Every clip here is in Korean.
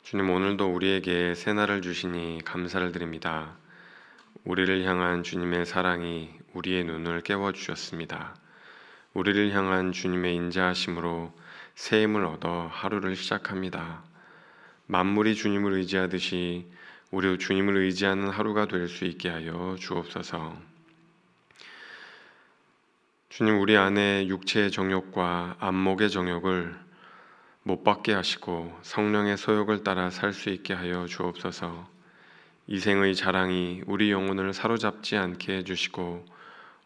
주님, 오늘도 우리에게 새날을 주시니 감사를 드립니다. 우리를 향한 주님의 사랑이 우리의 눈을 깨워주셨습니다. 우리를 향한 주님의 인자하심으로 새 힘을 얻어 하루를 시작합니다. 만물이 주님을 의지하듯이 우리 주님을 의지하는 하루가 될 수 있게 하여 주옵소서. 주님, 우리 안에 육체의 정욕과 안목의 정욕을 못 받게 하시고 성령의 소욕을 따라 살 수 있게 하여 주옵소서. 이생의 자랑이 우리 영혼을 사로잡지 않게 해주시고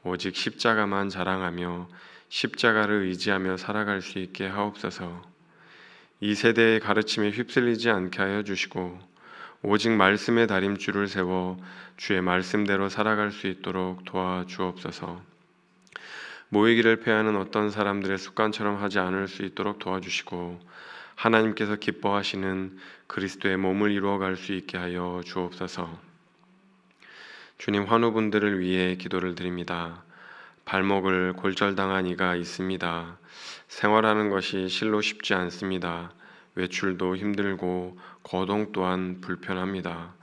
오직 십자가만 자랑하며 십자가를 의지하며 살아갈 수 있게 하옵소서. 이 세대의 가르침에 휩쓸리지 않게 하여 주시고 오직 말씀의 다림줄을 세워 주의 말씀대로 살아갈 수 있도록 도와주옵소서. 모이기를 패하는 어떤 사람들의 습관처럼 하지 않을 수 있도록 도와주시고 하나님께서 기뻐하시는 그리스도의 몸을 이루어갈 수 있게 하여 주옵소서. 주님, 환우분들을 위해 기도를 드립니다. 발목을 골절당한 이가 있습니다. 생활하는 것이 실로 쉽지 않습니다. 외출도 힘들고 거동 또한 불편합니다.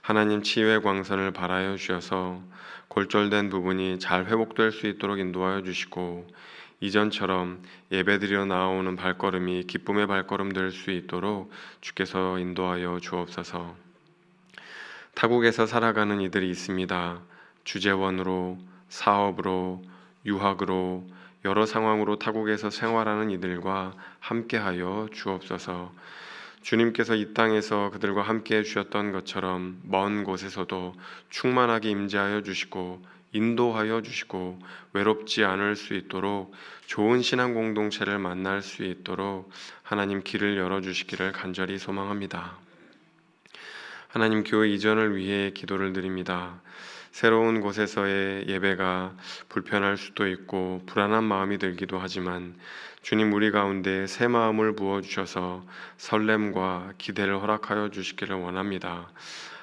하나님, 치유의 광선을 발하여 주셔서 골절된 부분이 잘 회복될 수 있도록 인도하여 주시고 이전처럼 예배드려 나아오는 발걸음이 기쁨의 발걸음 될 수 있도록 주께서 인도하여 주옵소서. 타국에서 살아가는 이들이 있습니다. 주재원으로, 사업으로, 유학으로 여러 상황으로 타국에서 생활하는 이들과 함께하여 주옵소서. 주님께서 이 땅에서 그들과 함께해 주셨던 것처럼 먼 곳에서도 충만하게 임재하여 주시고 인도하여 주시고 외롭지 않을 수 있도록 좋은 신앙 공동체를 만날 수 있도록 하나님 길을 열어주시기를 간절히 소망합니다. 하나님, 교회 이전을 위해 기도를 드립니다. 새로운 곳에서의 예배가 불편할 수도 있고 불안한 마음이 들기도 하지만 주님, 우리 가운데 새 마음을 부어주셔서 설렘과 기대를 허락하여 주시기를 원합니다.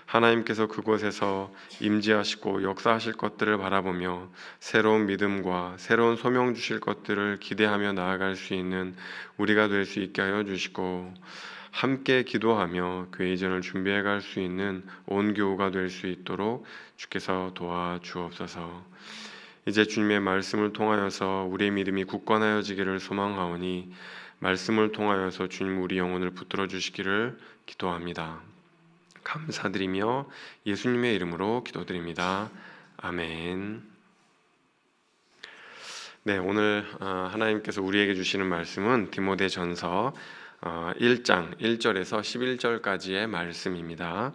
하나님께서 그곳에서 임재하시고 역사하실 것들을 바라보며 새로운 믿음과 새로운 소명 주실 것들을 기대하며 나아갈 수 있는 우리가 될 수 있게 하여 주시고 함께 기도하며 교회 이전을 준비해 갈 수 있는 온 교우가 될 수 있도록 주께서 도와주옵소서. 이제 주님의 말씀을 통하여서 우리의 믿음이 굳건하여지기를 소망하오니 말씀을 통하여서 주님 우리 영혼을 붙들어 주시기를 기도합니다. 감사드리며 예수님의 이름으로 기도드립니다. 아멘. 네, 오늘 하나님께서 우리에게 주시는 말씀은 디모데전서 1장 1절에서 11절까지의 말씀입니다.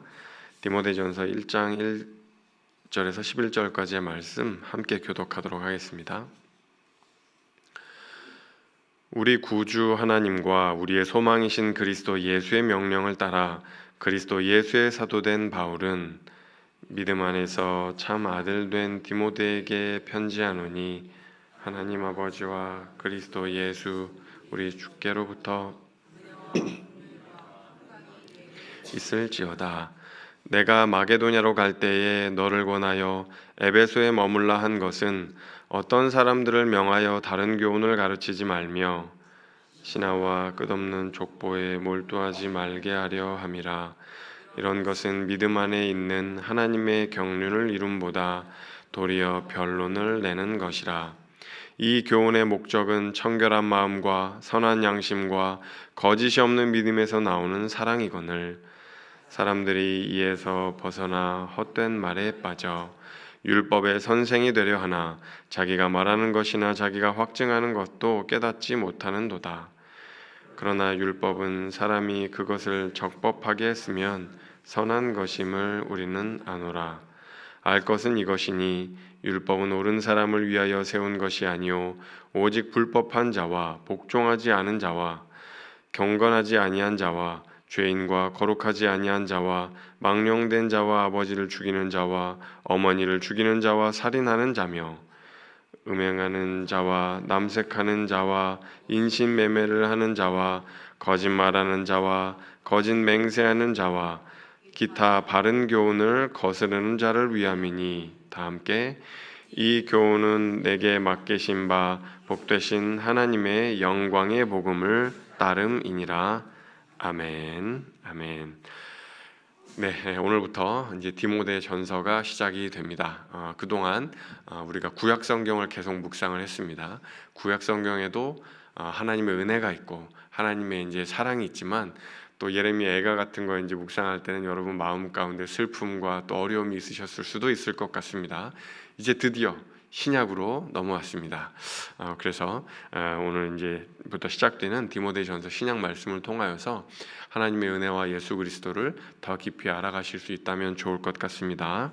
디모데전서 1장 1절에서 11절까지의 말씀 함께 교독하도록 하겠습니다. 우리 구주 하나님과 우리의 소망이신 그리스도 예수의 명령을 따라 그리스도 예수의 사도된 바울은 믿음 안에서 참 아들 된 디모데에게 편지하노니 하나님 아버지와 그리스도 예수 우리 주께로부터 있을지어다. 내가 마게도냐로 갈 때에 너를 권하여 에베소에 머물라 한 것은 어떤 사람들을 명하여 다른 교훈을 가르치지 말며 신하와 끝없는 족보에 몰두하지 말게 하려 함이라. 이런 것은 믿음 안에 있는 하나님의 경륜을 이룸보다 도리어 변론을 내는 것이라. 이 교훈의 목적은 청결한 마음과 선한 양심과 거짓이 없는 믿음에서 나오는 사랑이거늘 사람들이 이에서 벗어나 헛된 말에 빠져 율법의 선생이 되려 하나 자기가 말하는 것이나 자기가 확증하는 것도 깨닫지 못하는도다. 그러나 율법은 사람이 그것을 적법하게 했으면 선한 것임을 우리는 아노라. 알 것은 이것이니 율법은 옳은 사람을 위하여 세운 것이 아니요 오직 불법한 자와 복종하지 않은 자와 경건하지 아니한 자와 죄인과 거룩하지 아니한 자와 망령된 자와 아버지를 죽이는 자와 어머니를 죽이는 자와 살인하는 자며 음행하는 자와 남색하는 자와 인신매매를 하는 자와 거짓말하는 자와 거짓 맹세하는 자와 기타 바른 교훈을 거스르는 자를 위함이니. 다 함께 이 교훈은 내게 맡기신 바 복되신 하나님의 영광의 복음을 따름이니라. 아멘. 아멘. 네, 오늘부터 이제 디모데 전서가 시작이 됩니다. 그동안 우리가 구약 성경을 계속 묵상을 했습니다. 구약 성경에도 하나님의 은혜가 있고 하나님의 이제 사랑이 있지만 또 예레미야 애가 같은 거 이제 묵상할 때는 여러분 마음 가운데 슬픔과 또 어려움이 있으셨을 수도 있을 것 같습니다. 이제 드디어 신약으로 넘어왔습니다. 그래서 오늘 이제부터 시작되는 디모데전서 신약 말씀을 통하여서 하나님의 은혜와 예수 그리스도를 더 깊이 알아가실 수 있다면 좋을 것 같습니다.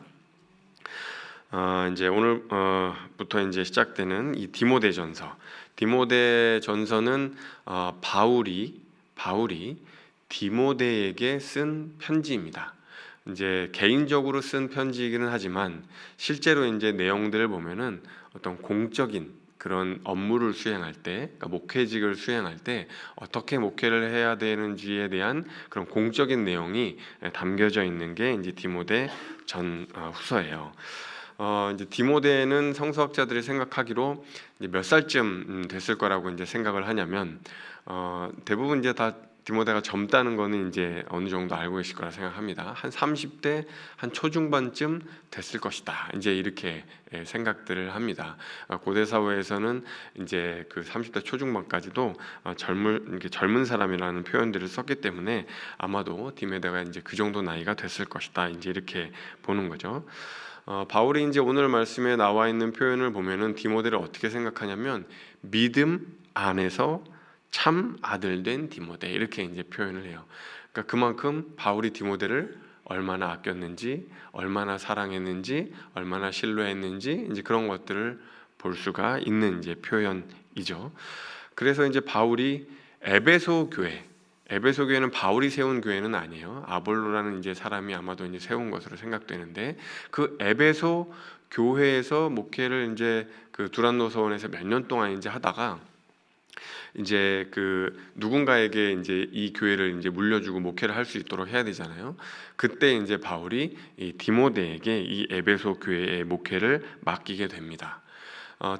이제 오늘부터 이제 시작되는 이 디모데전서는 바울이 디모데에게 쓴 편지입니다. 이제 개인적으로 쓴 편지이기는 하지만 실제로 이제 내용들을 보면은 어떤 공적인 그런 업무를 수행할 때, 그러니까 목회직을 수행할 때 어떻게 목회를 해야 되는지에 대한 그런 공적인 내용이 담겨져 있는 게 이제 디모데 전 후서예요. 이제 디모데는 성서학자들이 생각하기로 이제 몇 살쯤 됐을 거라고 이제 생각을 하냐면 대부분 이제 다 디모데가 젊다는 거는 이제 어느 정도 알고 계실 거라 생각합니다. 한 30대 한 초중반쯤 됐을 것이다. 이제 이렇게 생각들을 합니다. 고대 사회에서는 이제 그 30대 초중반까지도 젊은 사람이라는 표현들을 썼기 때문에 아마도 디모데가 이제 그 정도 나이가 됐을 것이다. 이제 이렇게 보는 거죠. 바울이 이제 오늘 말씀에 나와 있는 표현을 보면은 디모데를 어떻게 생각하냐면 믿음 안에서 참 아들 된 디모데 이렇게 이제 표현을 해요. 그러니까 그만큼 바울이 디모데를 얼마나 아꼈는지, 얼마나 사랑했는지, 얼마나 신뢰했는지 이제 그런 것들을 볼 수가 있는 이제 표현이죠. 그래서 이제 바울이 에베소 교회는 바울이 세운 교회는 아니에요. 아볼로라는 이제 사람이 아마도 이제 세운 것으로 생각되는데 그 에베소 교회에서 목회를 이제 그 두란노 서원에서 몇 년 동안 이제 하다가 이제 그 누군가에게 이제 이 교회를 이제 물려주고 목회를 할 수 있도록 해야 되잖아요. 그때 이제 바울이 이 디모데에게 이 에베소 교회의 목회를 맡기게 됩니다.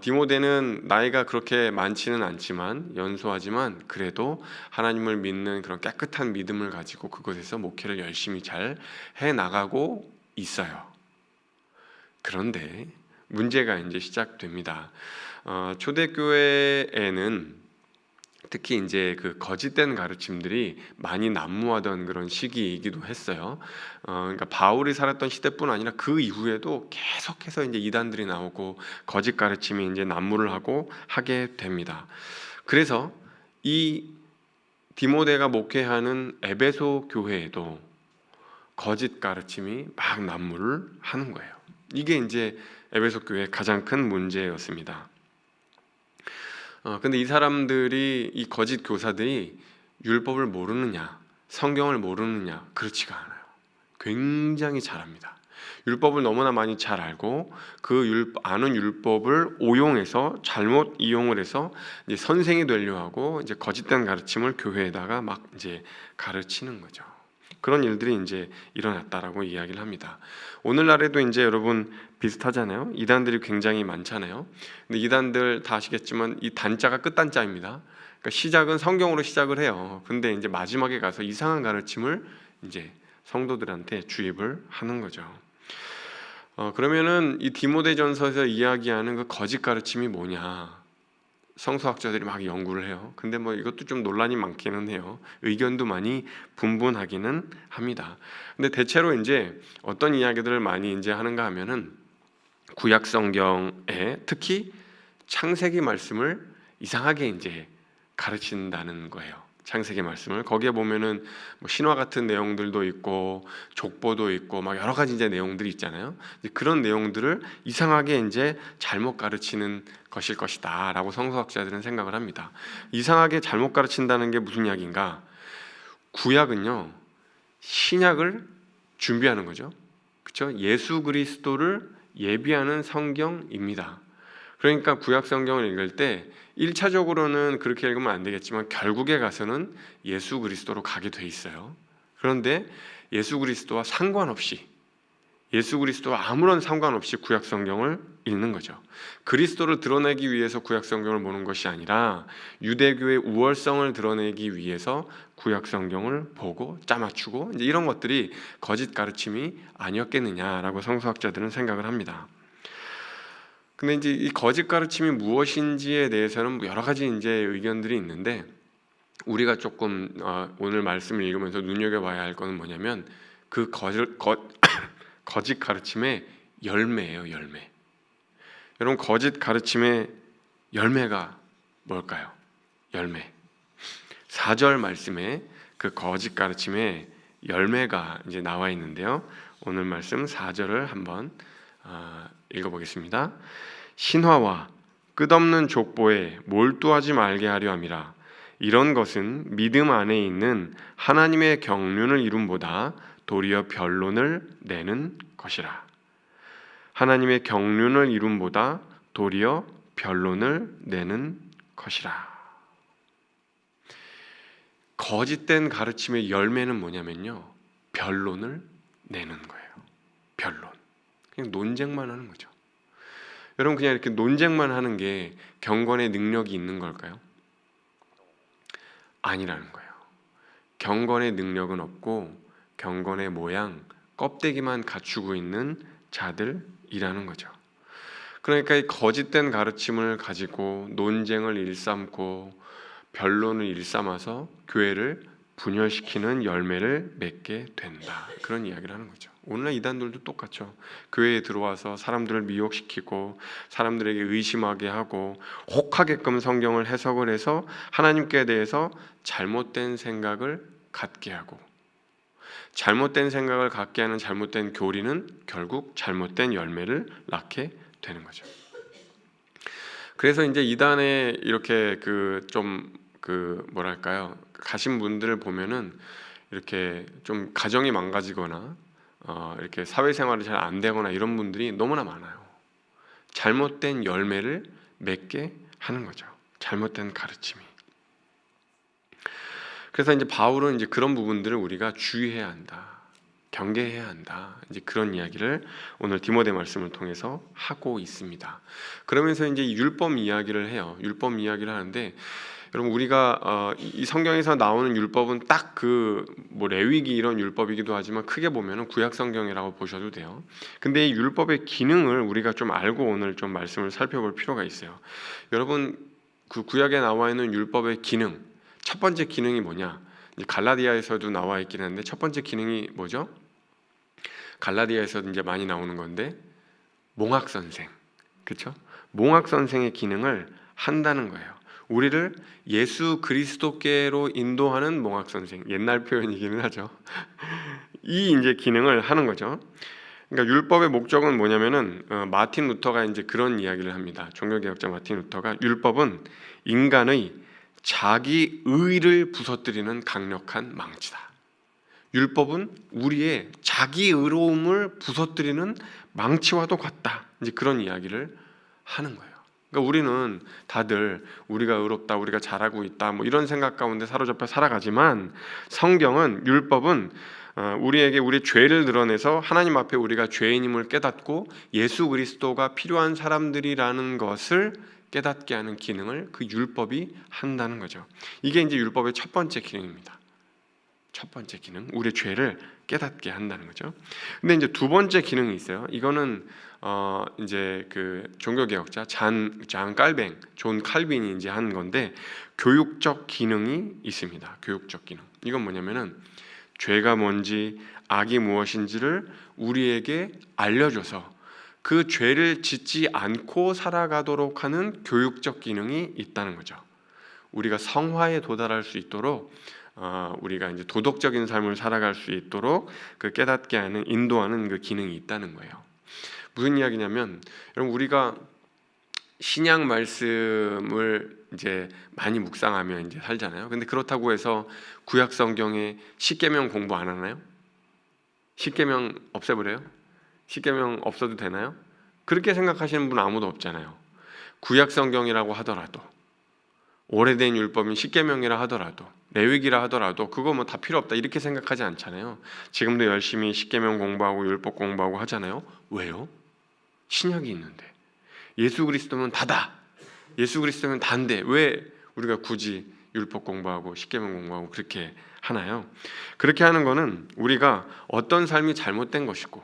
디모데는 나이가 그렇게 많지는 않지만 연소하지만 그래도 하나님을 믿는 그런 깨끗한 믿음을 가지고 그곳에서 목회를 열심히 잘 해나가고 있어요. 그런데 문제가 이제 시작됩니다. 초대교회에는 특히 이제 그 거짓된 가르침들이 많이 난무하던 그런 시기이기도 했어요. 그러니까 바울이 살았던 시대뿐 아니라 그 이후에도 계속해서 이제 이단들이 나오고 거짓 가르침이 이제 난무를 하게 됩니다. 그래서 이 디모데가 목회하는 에베소 교회에도 거짓 가르침이 막 난무를 하는 거예요. 이게 이제 에베소 교회의 가장 큰 문제였습니다. 근데 이 사람들이 이 거짓 교사들이 율법을 모르느냐, 성경을 모르느냐 그렇지가 않아요. 굉장히 잘합니다. 율법을 너무나 많이 잘 알고 그 아는 율법을 오용해서 잘못 이용을 해서 이제 선생이 되려 하고 이제 거짓된 가르침을 교회에다가 막 이제 가르치는 거죠. 그런 일들이 이제 일어났다라고 이야기를 합니다. 오늘날에도 이제 여러분 비슷하잖아요. 이단들이 굉장히 많잖아요. 근데 이단들 다 아시겠지만 이 단자가 끝단자입니다. 그러니까 시작은 성경으로 시작을 해요. 근데 이제 마지막에 가서 이상한 가르침을 이제 성도들한테 주입을 하는 거죠. 그러면은 이 디모데전서에서 이야기하는 그 거짓 가르침이 뭐냐? 성서학자들이 막 연구를 해요. 근데 뭐 이것도 좀 논란이 많기는 해요. 의견도 많이 분분하기는 합니다. 근데 대체로 이제 어떤 이야기들을 많이 이제 하는가 하면은 구약 성경에 특히 창세기 말씀을 이상하게 이제 가르친다는 거예요. 창세기 말씀을 거기에 보면은 뭐 신화 같은 내용들도 있고 족보도 있고 막 여러 가지 이제 내용들이 있잖아요. 그런 내용들을 이상하게 이제 잘못 가르치는 것일 것이다라고 성서학자들은 생각을 합니다. 이상하게 잘못 가르친다는 게 무슨 이야기인가? 구약은요 신약을 준비하는 거죠. 그렇죠? 예수 그리스도를 예비하는 성경입니다. 그러니까 구약 성경을 읽을 때 1차적으로는 그렇게 읽으면 안 되겠지만 결국에 가서는 예수 그리스도로 가게 돼 있어요. 그런데 예수 그리스도와 상관없이, 예수 그리스도와 아무런 상관없이 구약 성경을 읽는 거죠. 그리스도를 드러내기 위해서 구약 성경을 보는 것이 아니라 유대교의 우월성을 드러내기 위해서 구약 성경을 보고 짜맞추고 이제 이런 것들이 거짓 가르침이 아니었겠느냐라고 성서학자들은 생각을 합니다. 근데 이제 이 거짓 가르침이 무엇인지에 대해서는 여러 가지 이제 의견들이 있는데, 우리가 조금 오늘 말씀을 읽으면서 눈여겨봐야 할 것은 뭐냐면 그 거짓 가르침의 열매예요. 열매. 여러분, 거짓 가르침의 열매가 뭘까요? 열매. 4절 말씀에 그 거짓 가르침의 열매가 이제 나와 있는데요. 오늘 말씀 4절을 한번 읽어보겠습니다. 신화와 끝없는 족보에 몰두하지 말게 하려 함이라. 이런 것은 믿음 안에 있는 하나님의 경륜을 이룸보다 도리어 변론을 내는 것이라. 하나님의 경륜을 이룸보다 도리어 변론을 내는 것이라. 거짓된 가르침의 열매는 뭐냐면요, 변론을 내는 거예요. 변론. 그냥 논쟁만 하는 거죠. 여러분, 그냥 이렇게 논쟁만 하는 게 경건의 능력이 있는 걸까요? 아니라는 거예요. 경건의 능력은 없고 경건의 모양, 껍데기만 갖추고 있는 자들이라는 거죠. 그러니까 이 거짓된 가르침을 가지고 논쟁을 일삼고 변론을 일삼아서 교회를 분열시키는 열매를 맺게 된다, 그런 이야기를 하는 거죠. 오늘날 이단들도 똑같죠. 교회에 들어와서 사람들을 미혹시키고 사람들에게 의심하게 하고 혹하게끔 성경을 해석을 해서 하나님께 대해서 잘못된 생각을 갖게 하고, 잘못된 생각을 갖게 하는 잘못된 교리는 결국 잘못된 열매를 낳게 되는 거죠. 그래서 이제 이단에 이렇게 뭐랄까요, 가신 분들을 보면은 이렇게 좀 가정이 망가지거나 이렇게 사회생활이 잘 안 되거나 이런 분들이 너무나 많아요. 잘못된 열매를 맺게 하는 거죠. 잘못된 가르침이. 그래서 이제 바울은 이제 그런 부분들을 우리가 주의해야 한다, 경계해야 한다, 이제 그런 이야기를 오늘 디모데 말씀을 통해서 하고 있습니다. 그러면서 이제 율법 이야기를 해요. 율법 이야기를 하는데, 여러분, 우리가 이 성경에서 나오는 율법은 딱 레위기 이런 율법이기도 하지만 크게 보면은 구약 성경이라고 보셔도 돼요. 근데 이 율법의 기능을 우리가 좀 알고 오늘 좀 말씀을 살펴볼 필요가 있어요. 여러분, 그 구약에 나와 있는 율법의 기능, 첫 번째 기능이 뭐냐? 갈라디아에서도 나와 있긴 한데 첫 번째 기능이 뭐죠? 갈라디아에서 이제 많이 나오는 건데, 몽학 선생, 그렇죠? 몽학 선생의 기능을 한다는 거예요. 우리를 예수 그리스도께로 인도하는 몽학 선생, 옛날 표현이기는 하죠. 이 이제 기능을 하는 거죠. 그러니까 율법의 목적은 뭐냐면은 마틴 루터가 이제 그런 이야기를 합니다. 종교개혁자 마틴 루터가 율법은 인간의 자기 의를 부서뜨리는 강력한 망치다. 율법은 우리의 자기 의로움을 부서뜨리는 망치와도 같다, 이제 그런 이야기를 하는 거예요. 그러니까 우리는 다들 우리가 의롭다, 우리가 잘하고 있다, 뭐 이런 생각 가운데 사로잡혀 살아가지만, 성경은, 율법은 우리에게 우리 죄를 드러내서 하나님 앞에 우리가 죄인임을 깨닫고 예수 그리스도가 필요한 사람들이라는 것을 깨닫게 하는 기능을 그 율법이 한다는 거죠. 이게 이제 율법의 첫 번째 기능입니다. 첫 번째 기능, 우리의 죄를 깨닫게 한다는 거죠. 근데 이제 두 번째 기능이 있어요. 이거는 이제 그 종교개혁자 존 칼빈이 이제 한 건데, 교육적 기능이 있습니다. 교육적 기능. 이건 뭐냐면은 죄가 뭔지, 악이 무엇인지를 우리에게 알려줘서 그 죄를 짓지 않고 살아가도록 하는 교육적 기능이 있다는 거죠. 우리가 성화에 도달할 수 있도록, 우리가 이제 도덕적인 삶을 살아갈 수 있도록 그 깨닫게 하는, 인도하는 그 기능이 있다는 거예요. 무슨 이야기냐면, 여러분, 우리가 신약 말씀을 이제 많이 묵상하며 이제 살잖아요. 근데 그렇다고 해서 구약 성경에 십계명 공부 안 하나요? 십계명 없애버려요? 십계명 없어도 되나요? 그렇게 생각하시는 분 아무도 없잖아요. 구약 성경이라고 하더라도, 오래된 율법인 십계명이라 하더라도 레위기라 하더라도 그거 뭐 다 필요 없다 이렇게 생각하지 않잖아요. 지금도 열심히 십계명 공부하고 율법 공부하고 하잖아요. 왜요? 신약이 있는데. 예수 그리스도면 다다. 예수 그리스도면 다인데 왜 우리가 굳이 율법 공부하고 십계명 공부하고 그렇게 하나요? 그렇게 하는 거는 우리가 어떤 삶이 잘못된 것이고,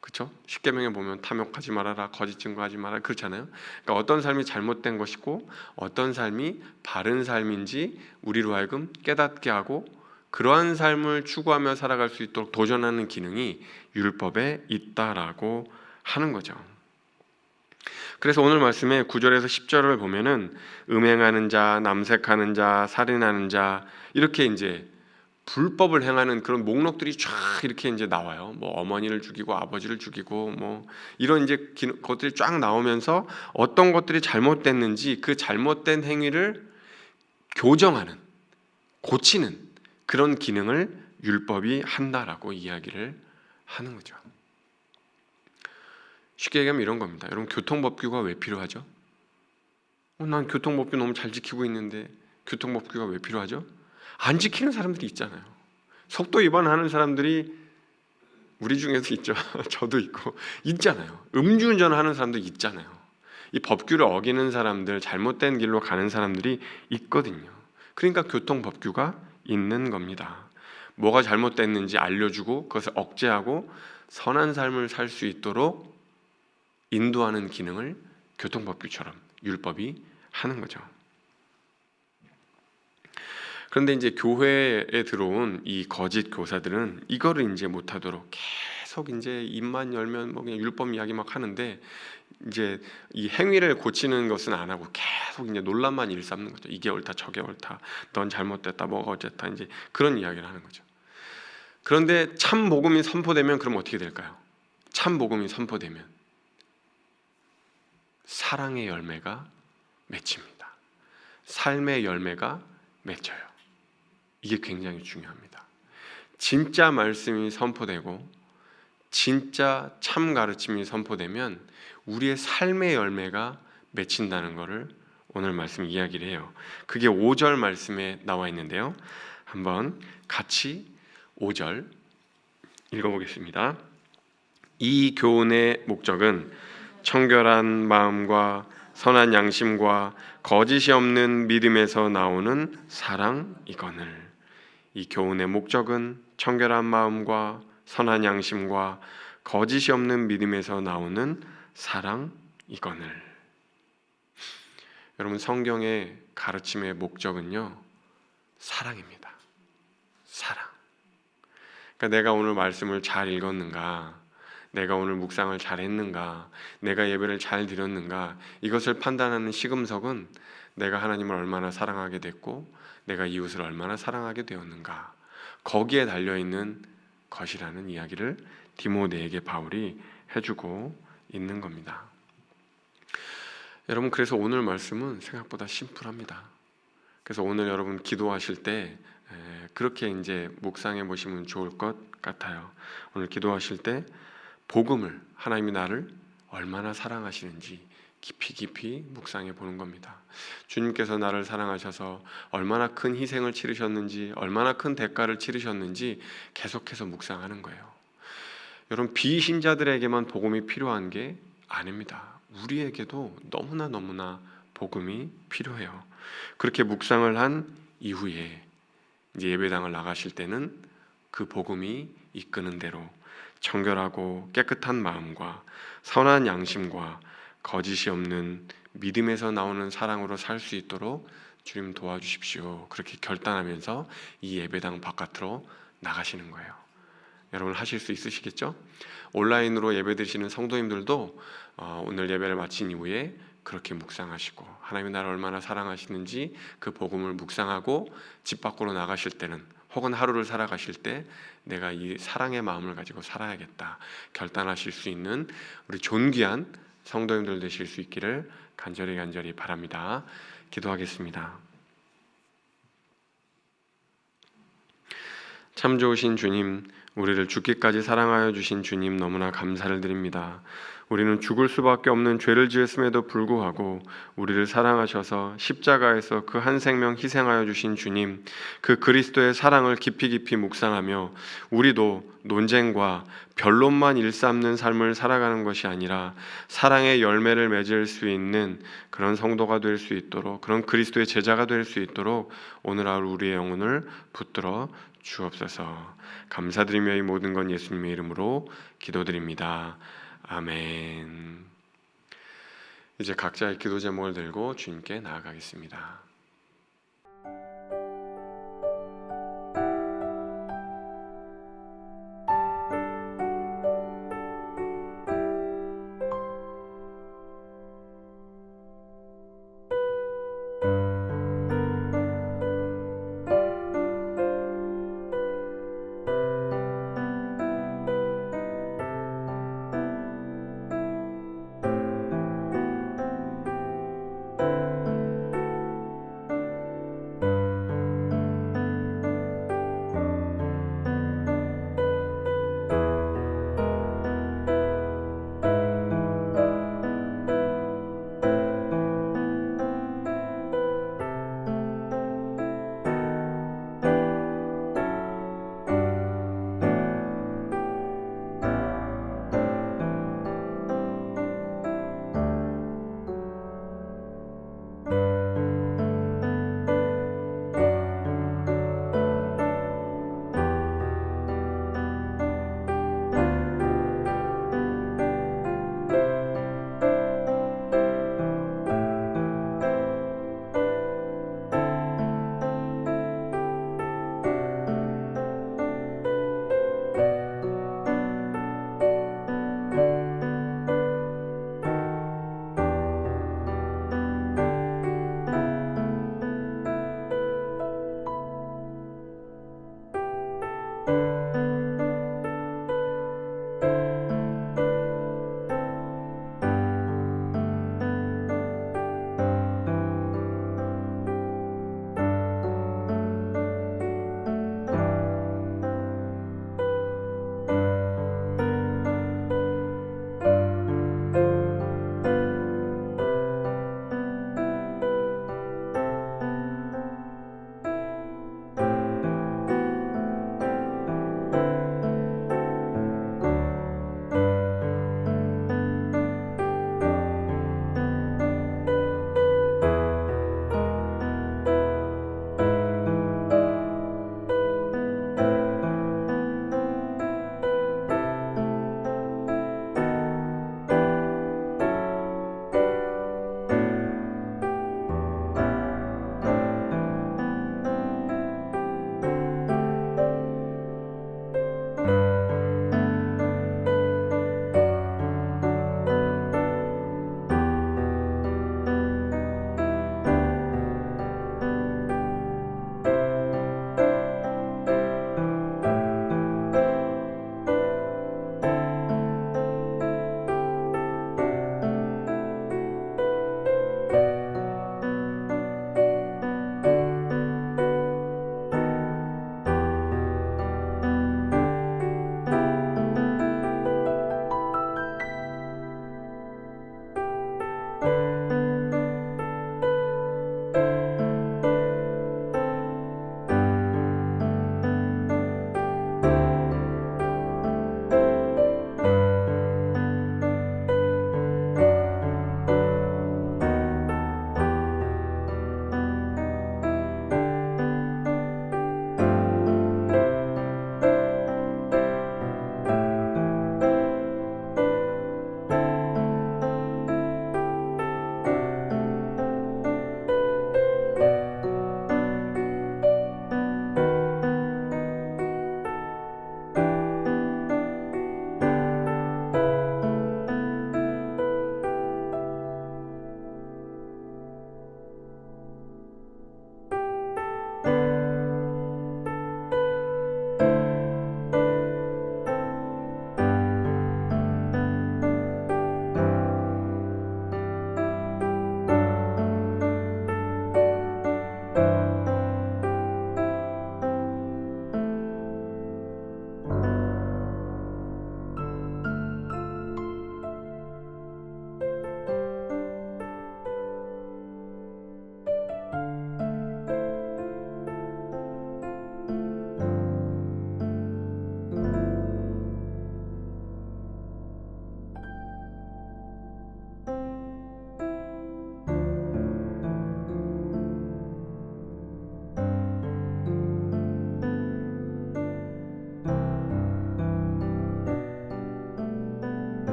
그렇죠? 십계명에 보면 탐욕하지 말아라, 거짓 증거하지 마라 그렇잖아요. 그러니까 어떤 삶이 잘못된 것이고 어떤 삶이 바른 삶인지 우리로 하여금 깨닫게 하고 그러한 삶을 추구하며 살아갈 수 있도록 도전하는 기능이 율법에 있다라고 하는 거죠. 그래서 오늘 말씀에 9절에서 10절을 보면은 음행하는 자, 남색하는 자, 살인하는 자 이렇게 이제 불법을 행하는 그런 목록들이 쫙 이렇게 이제 나와요. 뭐 어머니를 죽이고 아버지를 죽이고 뭐 이런 이제 것들이 쫙 나오면서 어떤 것들이 잘못됐는지 그 잘못된 행위를 교정하는, 고치는 그런 기능을 율법이 한다라고 이야기를 하는 거죠. 쉽게 얘기하면 이런 겁니다. 여러분 교통법규가 왜 필요하죠? 난 교통법규 너무 잘 지키고 있는데 교통법규가 왜 필요하죠? 안 지키는 사람들이 있잖아요. 속도 위반하는 사람들이 우리 중에도 있죠. 저도 있고 있잖아요. 음주운전하는 사람도 있잖아요. 이 법규를 어기는 사람들, 잘못된 길로 가는 사람들이 있거든요. 그러니까 교통법규가 있는 겁니다. 뭐가 잘못됐는지 알려주고 그것을 억제하고 선한 삶을 살 수 있도록 인도하는 기능을 교통법규처럼 율법이 하는 거죠. 그런데 이제 교회에 들어온 이 거짓 교사들은 이거를 이제 못하도록 계속 이제 입만 열면 뭐 그냥 율법 이야기 막 하는데 이제 이 행위를 고치는 것은 안 하고 계속 이제 논란만 일삼는 거죠. 이게 옳다, 저게 옳다, 넌 잘못됐다, 뭐가 어쨌다 이제 그런 이야기를 하는 거죠. 그런데 참 복음이 선포되면 그럼 어떻게 될까요? 참 복음이 선포되면 사랑의 열매가 맺힙니다. 삶의 열매가 맺혀요. 이게 굉장히 중요합니다. 진짜 말씀이 선포되고 진짜 참 가르침이 선포되면 우리의 삶의 열매가 맺힌다는 것을 오늘 말씀 이야기를 해요. 그게 5절 말씀에 나와 있는데요. 한번 같이 5절 읽어보겠습니다. 이 교훈의 목적은 청결한 마음과 선한 양심과 거짓이 없는 믿음에서 나오는 사랑이거늘. 이 교훈의 목적은 청결한 마음과 선한 양심과 거짓이 없는 믿음에서 나오는 사랑이거늘. 여러분 성경의 가르침의 목적은요 사랑입니다. 사랑. 그러니까 내가 오늘 말씀을 잘 읽었는가, 내가 오늘 묵상을 잘 했는가, 내가 예배를 잘 드렸는가, 이것을 판단하는 시금석은 내가 하나님을 얼마나 사랑하게 됐고 내가 이웃을 얼마나 사랑하게 되었는가, 거기에 달려있는 것이라는 이야기를 디모데에게 바울이 해주고 있는 겁니다. 여러분 그래서 오늘 말씀은 생각보다 심플합니다. 그래서 오늘 여러분 기도하실 때 그렇게 이제 묵상해 보시면 좋을 것 같아요. 오늘 기도하실 때 복음을, 하나님이 나를 얼마나 사랑하시는지 깊이 묵상해 보는 겁니다. 주님께서 나를 사랑하셔서 얼마나 큰 희생을 치르셨는지, 얼마나 큰 대가를 치르셨는지 계속해서 묵상하는 거예요. 여러분 비신자들에게만 복음이 필요한 게 아닙니다. 우리에게도 너무나 복음이 필요해요. 그렇게 묵상을 한 이후에 이제 예배당을 나가실 때는 그 복음이 이끄는 대로 청결하고 깨끗한 마음과 선한 양심과 거짓이 없는 믿음에서 나오는 사랑으로 살 수 있도록 주님 도와주십시오. 그렇게 결단하면서 이 예배당 바깥으로 나가시는 거예요. 여러분 하실 수 있으시겠죠? 온라인으로 예배드리시는 성도님들도 오늘 예배를 마친 이후에 그렇게 묵상하시고 하나님이 나를 얼마나 사랑하시는지 그 복음을 묵상하고 집 밖으로 나가실 때는 혹은 하루를 살아가실 때 내가 이 사랑의 마음을 가지고 살아야겠다 결단하실 수 있는 우리 존귀한 성도님들 되실 수 있기를 간절히 바랍니다. 기도하겠습니다. 참 좋으신 주님, 우리를 죽기까지 사랑하여 주신 주님 너무나 감사를 드립니다. 우리는 죽을 수밖에 없는 죄를 지었음에도 불구하고 우리를 사랑하셔서 십자가에서 그 한 생명 희생하여 주신 주님, 그 그리스도의 사랑을 깊이 깊이 묵상하며 우리도 논쟁과 변론만 일삼는 삶을 살아가는 것이 아니라 사랑의 열매를 맺을 수 있는 그런 성도가 될 수 있도록, 그런 그리스도의 제자가 될 수 있도록 오늘 하루 우리의 영혼을 붙들어 주옵소서. 감사드리며 이 모든 건 예수님의 이름으로 기도드립니다. 아멘. 이제 각자의 기도 제목을 들고 주님께 나아가겠습니다.